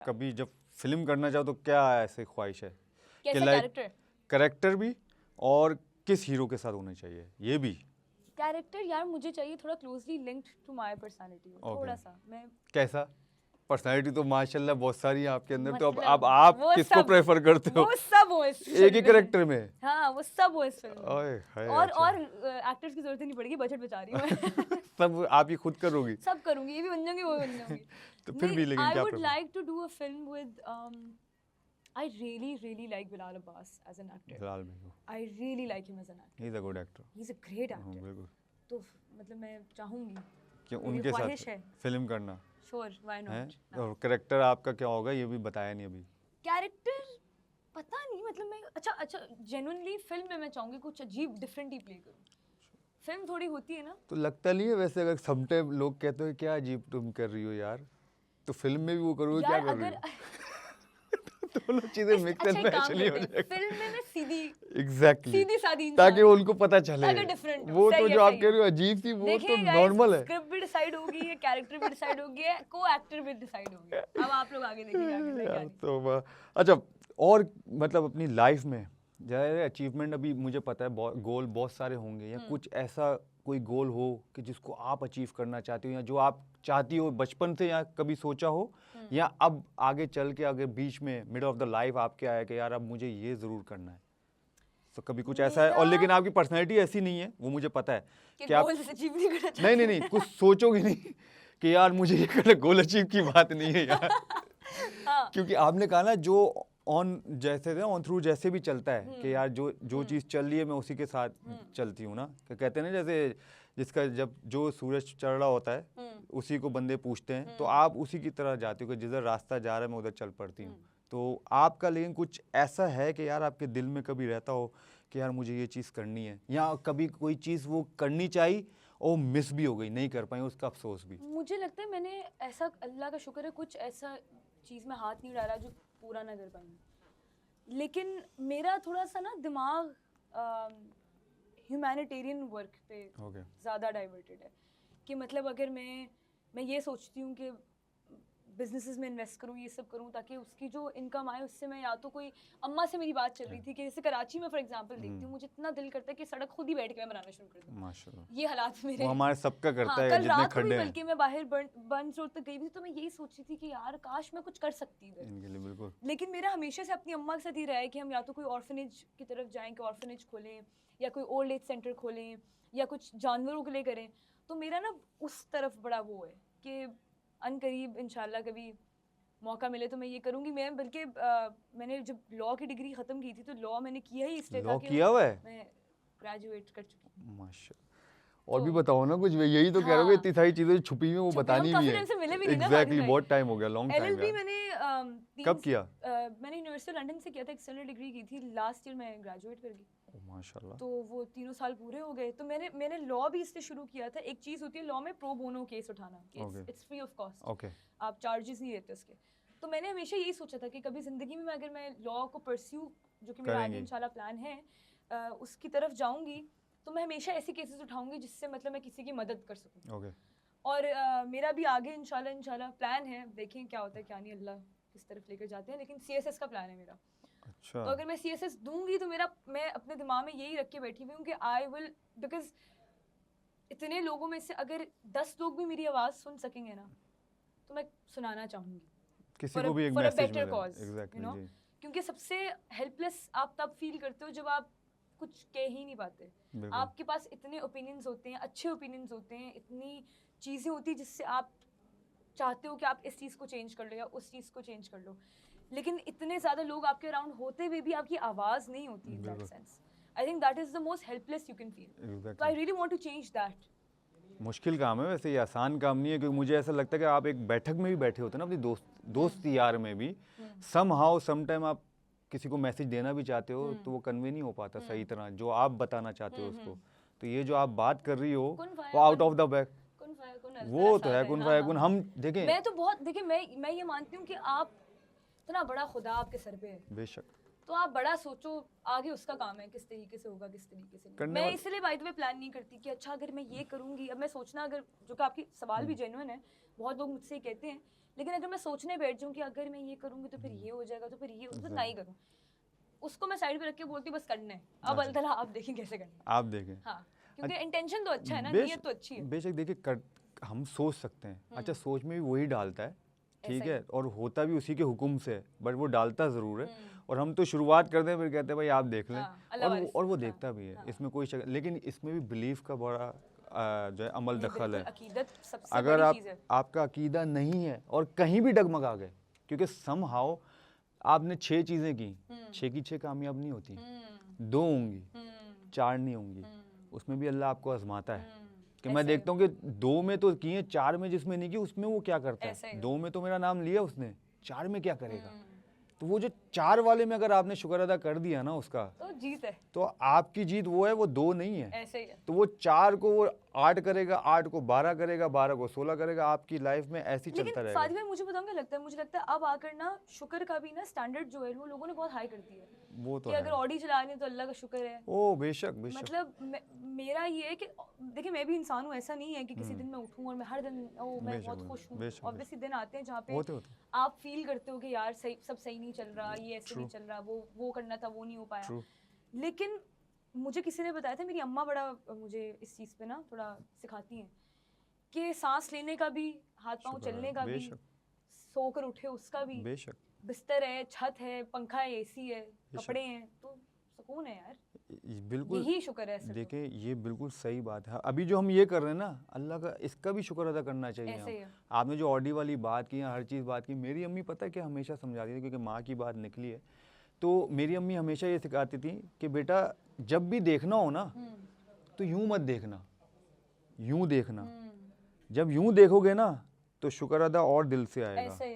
कभी जब फिल्म करना चाहो तो क्या ऐसे ख्वाहिश है कि कैसा लाइक कैरेक्टर? कैरेक्टर भी और किस हीरो के साथ होना चाहिए ये भी? कैरेक्टर यार मुझे चाहिए थोड़ा closely linked to my personality, थोड़ा सा। मैं कैसा? पर्सनालिटी तो माशाल्लाह बहुत सारी है आपके अंदर, तो अब मतलब आप वो किसको सब प्रेफर करते हो? वो सब हो इस एक ही फिल्म में। कैरेक्टर में? हाँ वो सब हो इस फिल्म में। ओए हाय, और अच्छा। और एक्टर्स की जरूरत ही नहीं पड़ेगी, बजट बचा रही हूँ मैं। सब आप ही खुद करोगी? सब करूंगी, ये भी बन जाऊंगी वो भी बन जाऊंगी। तो फिर भी लेकिन आई क्या would prefer? Like to do a film with I really like Bilal Abbas as an actor. फिलहाल में I really like him as an actor. He is a good actor. He's a great हाँ actor. बिल्कुल। तो मतलब मैं चाहूंगी, कि मेरी उनके ख्वाहिश साथ है। फिल्म करना Sure, why है। not? और कैरेक्टर आपका क्या होगा ये भी बताया नहीं अभी। कैरेक्टर पता नहीं, मतलब मैं अच्छा जेन्युइनली फिल्म में मैं चाहूंगी कुछ अजीब डिफरेंट ही प्ले करूं। फिल्म थोड़ी होती है ना, तो लगता नहीं है वैसे, अगर समटाइम लोग कहते हो क्या अजीब तुम कर रही हो यार, तो फिल्म में भी वो करोगे क्या यार कर रही अगर हो? दोनों चीजें मिक्स एंड अच्छा एक मैच काम नहीं हो करते हैं, जाएगा। फिल्म में मैं एग्जैक्टली सीधी सादी इंसान ताकि हूं, उनको पता चले। ताकि डिफरेंट हो। वो सही तो है, जो आप सही कह है। रहे हो अजीब थी, वो तो देखिए नॉर्मल है। स्क्रिप्ट भी डिसाइड हो गई है, कैरेक्टर भी डिसाइड हो गया है, को एक्टर भी डिसाइड हो गया। अब आप लोग आगे देखिए आगे मैं क्या यार नहीं। तो अच्छा, और मतलब अपनी लाइफ में जैसे अचीवमेंट, अभी मुझे पता है गोल बहुत सारे होंगे, या कुछ ऐसा कोई गोल हो कि जिसको आप अचीव करना चाहते हो, या जो आप चाहती हो बचपन से, या कभी सोचा हो, या अब आगे चल के अगर बीच में मिड ऑफ द लाइफ आपके आया कि यार अब मुझे ये जरूर करना है, तो कभी कुछ ऐसा है? और लेकिन आपकी पर्सनैलिटी ऐसी नहीं है, वो मुझे पता है कि आप गोल अचीव नहीं करना नहीं नहीं नहीं कुछ सोचोगे नहीं कि यार मुझे ये करना। गोल अचीव की बात नहीं है यार। हाँ। क्योंकि आपने कहा ना जो ऑन जैसे थे ऑन थ्रू जैसे भी चलता है कि यार जो जो चीज़ चल रही है मैं उसी के साथ चलती हूँ ना, कि कहते हैं ना जैसे जिसका जब जो सूरज चढ़ रहा होता है उसी को बंदे पूछते हैं, तो आप उसी की तरह जाती हो कि जिधर रास्ता जा रहा है मैं उधर चल पड़ती हूँ। तो आपका लेकिन कुछ ऐसा है कि यार आपके दिल में कभी रहता हो कि यार मुझे ये चीज़ करनी है, या कभी कोई चीज़ वो करनी चाहिए और मिस भी हो गई, नहीं कर पाई, उसका अफसोस भी? मुझे लगता है मैंने ऐसा, अल्लाह का शुक्र है, कुछ ऐसा चीज़ में हाथ नहीं डाला जो पूरा ना कर पाई। लेकिन मेरा थोड़ा सा ना दिमाग ह्यूमैनिटेरियन वर्क पे ज़्यादा डाइवर्टेड है। कि मतलब अगर मैं ये सोचती हूँ कि बिजनेसेस में इन्वेस्ट करूँ, ये सब करूँ, ताकि उसकी जो इनकम आए उससे मैं या तो कोई, अम्मा से मेरी बात चल रही थी कि जैसे कराची में फॉर एग्जांपल देखती हूँ, मुझे इतना दिल करता है कि सड़क खुद ही बैठ के मैं बनाना शुरू कर दूँ। माशाल्लाह, ये हालात मेरे, वो हमारे सबका करता हाँ, है कल जितने रात को भी खड्डे हैं बल्कि मैं बाहर बंद रोड तक गई थी, तो मैं यही सोच रही थी कि यार काश मैं कुछ कर सकती इधर इनके लिए। बिल्कुल। लेकिन मेरा हमेशा से अपनी अम्मा के साथ ही रहा है कि हम या तो कोई ऑर्फनेज की तरफ जाएं कि ऑर्फनेज खोलें, या कोई ओल्ड एज सेंटर खोलें, या कुछ जानवरों के लिए करें। तो मेरा ना उस तरफ बड़ा वो है कि अनकरीब इंशाल्लाह कभी मौका मिले तो मैं ये करूँगी। मैं बल्कि मैंने जब लॉ की डिग्री ख़त्म की थी तो लॉ मैंने किया ही इसलिए था लॉ कि किया हुआ है? मैं ग्रेजुएट कर चुकी हूँ। माशाल्लाह। और भी बताओ ना कुछ, यही तो कह रहा हूँ, इतनी सारी चीजें छुपी हुई हैं, वो बतानी भी है। टाइम से मिले भी नहीं ना। एग्जैक्टली, बहुत टाइम हो गया, लॉन्ग टाइम एलएलबी यार। मैंने कब किया? मैंने यूनिवर्सिटी लंदन से किया था, एक्सटर्नल डिग्री की थी। लास्ट ईयर मैं ग्रेजुएट कर गई। ओह माशाल्लाह। तो वो 3 साल पूरे हो गए। तो मैंने लॉ भी इससे शुरू किया था। एक चीज़ होती है लॉ में, प्रो बोनो केस उठाना, it's free of cost. Okay. आप चार्जेस नहीं लेते उसके। तो मैंने हमेशा यही सोचा था कि कभी ज़िंदगी में अगर मैं लॉ को परस्यू, जो कि मेरा आगे इंशाल्लाह प्लान है, उसकी तरफ जाऊंगी, तो मैं हमेशा ऐसे केसेस उठाऊंगी जिससे मतलब मैं किसी की मदद कर सकूं। ओके। और मेरा भी आगे इंशाल्लाह प्लान है, देखें क्या होता है क्या नहीं, अल्लाह किस तरफ लेकर जाते हैं। लेकिन सीएसएस का प्लान है मेरा। अच्छा। तो अगर मैं सीएसएस दूंगी तो मैं अपने दिमाग में यही रख के बैठी हुई हूँ कि आई विल, बिकॉज इतने लोगों में से अगर 10 लोग भी मेरी आवाज़ सुन सकेंगे ना, तो मैं सुनाना चाहूँगी किसी को भी एक मैसेज मिले। एग्जैक्टली, जी। क्योंकि सबसे हेल्पलेस आप तब फील करते हो जब आप कुछ कह ही नहीं पाते। आपके पास इतने ओपिनियंस होते हैं, अच्छे ओपिनियंस होते हैं, इतनी चीज़ें होती हैं जिससे आप चाहते हो कि आप इस चीज़ को चेंज कर लो या उस चीज़ को चेंज कर लो, लेकिन इतने ज़्यादा लोग आपके अराउंड होते हुए भी आपकी आवाज़ नहीं होती। In that sense I think that is the most helpless you can feel. तो I really want to change that. मुश्किल काम है वैसे, ये आसान काम नहीं है, क्योंकि मुझे ऐसा लगता है कि आप एक बैठक में भी बैठे होते हैं ना अपनी दोस्त यार में भी, सम हाउ सम टाइम आप किसी को मैसेज देना भी चाहते हो तो वो कन्वे नहीं हो पाता सही तरह जो आप बताना चाहते हो उसको। तो ये जो आप बात कर रही हो वो आउट ऑफ द बैक, वो तो है कुन फायकुन। हम देखें, मैं तो बहुत, देखिए मैं ये मानती हूँ कि आप इतना बड़ा खुदा आपके सर पे है, बेशक, तो आप बड़ा सोचो, आगे उसका काम है किस तरीके से होगा किस तरीके से नहीं। करने मैं वाले- इसलिए बाय द वे प्लान नहीं करती कि अच्छा अगर मैं ये करूंगी, अब मैं सोचना, अगर जो कि आपकी सवाल भी जेन्युइन है, बहुत लोग मुझसे ये कहते हैं, लेकिन अगर मैं सोचने बैठ जाऊँ कि अगर मैं ये करूंगी तो फिर ये हो जाएगा, तो फिर ये तो ना ही करूँ, उसको मैं साइड पे रख के बोलती हूँ बस करना है, अब अच्छा। अल्लाह आप देखें कैसे करना है। आप देखें। हाँ, क्योंकि इंटेंशन तो अच्छा है ना, बेश- नीयत तो अच्छी है। बेशक देखिए हम सोच सकते हैं, अच्छा सोच में भी वही डालता है, ठीक ऐसा है, और होता भी उसी के हुक्म से है, बट वो डालता ज़रूर है, हम्म। और हम तो शुरुआत करते हैं फिर कहते हैं भाई आप देख लें, हाँ, अल्लाह वारिस। और वो हाँ, देखता भी है, हाँ। इसमें कोई शक, लेकिन इसमें भी बिलीफ का बड़ा जो है अमल नहीं, दखल है। बिल्कुल, अकीदत सबसे अगर बड़ी आप चीज़ है। आपका अकीदा नहीं है और कहीं भी डगमगा गए, क्योंकि समहाउ आपने 6 चीज़ें की, 6 की 6 कामयाब नहीं होती, 2 होंगी, 4 नहीं होंगी, उसमें भी अल्लाह आपको आजमाता है कि मैं ऐसे है। देखता हूँ कि 2 में तो किए, 4 में जिसमें नहीं की उसमें वो क्या करता ऐसे है, ही। 2 में तो मेरा नाम लिया उसने, 4 में क्या करेगा। तो वो जो 4 वाले में अगर आपने शुक्र अदा कर दिया ना उसका, तो जीत है, तो आपकी जीत वो है, वो 2 नहीं है। ऐसे ही है। तो वो 4 को वो 8 करेगा, 8 को 12 करेगा, 12 को 16 करेगा, आपकी लाइफ में ऐसे ही चलता लेकिन रहेगा। फातिमा भाई, मुझे बताऊंगा, मुझे लगता है अब आकर ना शुक्र का भी ना स्टैंडर्ड जो है वो लोगों ने बहुत हाई कर दिया है, वो तो कि है। अगर ऑडी चला रहे हैं तो अल्लाह का शुक्र है। ओ बेशक बेशक। मतलब मेरा ये है कि देखिए मैं भी इंसान हूँ, ऐसा नहीं है कि किसी दिन मैं उठूँ और मैं हर दिन मैं बेशक, बहुत खुश हूँ। बेशक, ऑब्वियसली दिन आते हैं जहाँ पे होते होते आप फील करते हो कि यार सही, सब सही नहीं चल रहा, ये ऐसे नहीं चल रहा, वो करना था वो नहीं हो पाया। ट्रू। लेकिन मुझे किसी ने बताया था, मेरी अम्मा बड़ा मुझे इस चीज़ पे ना थोड़ा सिखाती हैं कि सांस लेने का भी, हाथ पाँव शुक्र है, चलने का भी, बेशक। सोकर उठे उसका भी, बेशक। बिस्तर है, छत है, पंखा है, एसी है, कपड़े हैं, तो सुकून है यार, बिल्कुल। यही शुक्र है। सिर्फ देखिए ये बिल्कुल सही बात है, अभी जो हम ये कर रहे हैं ना, अल्लाह का इसका भी शुक्र अदा करना चाहिए ऐसे ही हम। है। आपने जो ऑडी वाली बात की, हर चीज़ बात की, मेरी अम्मी पता है कि हमेशा समझाती थी, क्योंकि माँ की बात निकली है, तो मेरी अम्मी हमेशा ये सिखाती थी कि बेटा जब भी देखना हो ना, तो यूं मत देखना, यूं देखना, जब यूं देखोगे ना तो शुक्र अदा और दिल से आएगा। ऐसे ही